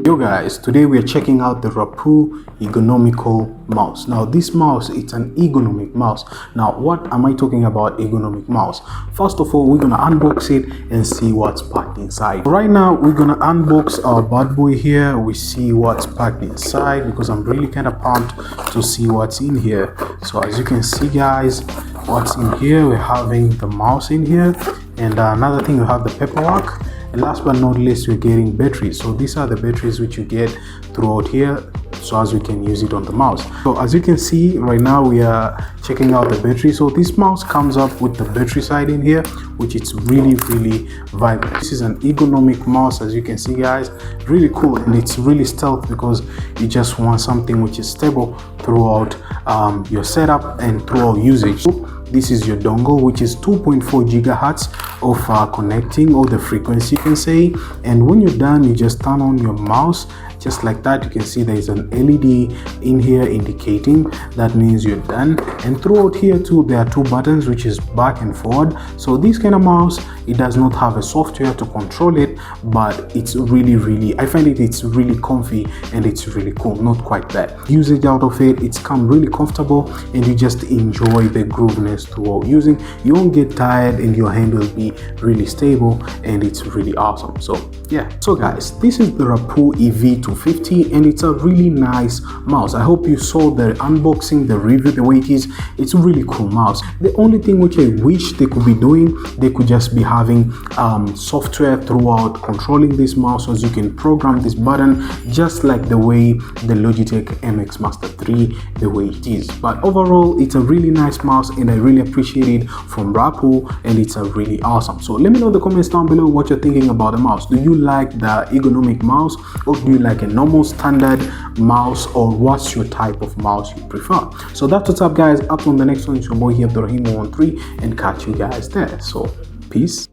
Yo guys, today we are checking out the Rapoo Ergonomical mouse. Now this mouse, it's an ergonomic mouse. Now what am I talking about ergonomic mouse? First of all, we're gonna unbox it and see what's packed inside. Right now we're gonna unbox our bad boy here. We see what's packed inside because I'm really kind of pumped to see what's in here. So as you can see guys, what's in here, we're having the mouse in here, and another thing, we have the paperwork. And last but not least, we're getting batteries. So these are the batteries which you get throughout here, so as we can use it on the mouse. So as you can see right now, we are checking out the battery. So this mouse comes up with the battery side in here, which is really vibrant. This is an ergonomic mouse, as you can see guys, really cool, and it's really stealth because you just want something which is stable throughout your setup and throughout usage. This is your dongle, which is 2.4 gigahertz of connecting, or the frequency you can say. And when you're done, you just turn on your mouse just like that. You can see there is an LED in here indicating that means you're done. And throughout here too, there are two buttons, which is back and forward. So this kind of mouse, it does not have a software to control it, but it's really, I find it's really comfy and it's really cool, not quite bad. Usage out of it, it's come really comfortable, and you just enjoy the grooveness throughout using. You won't get tired, and your hand will be really stable, and it's really awesome. So yeah, so guys, this is the Rapoo EV250, and it's a really nice mouse. I hope you saw the unboxing, the review, the way it is. It's a really cool mouse. The only thing which I wish they could be doing, they could just be having software throughout controlling this mouse, so as you can program this button just like the way the Logitech MX Master 3, the way it is. But overall, it's a really nice mouse, and I really appreciate it from Rapoo, and it's a really awesome. So let me know in the comments down below what you're thinking about the mouse. Do you like the ergonomic mouse, or do you like a normal standard mouse, or what's your type of mouse you prefer? So that's what's up guys. Up on the next one, it's your boy here, Abdurrahim 13, and catch you guys there. So peace.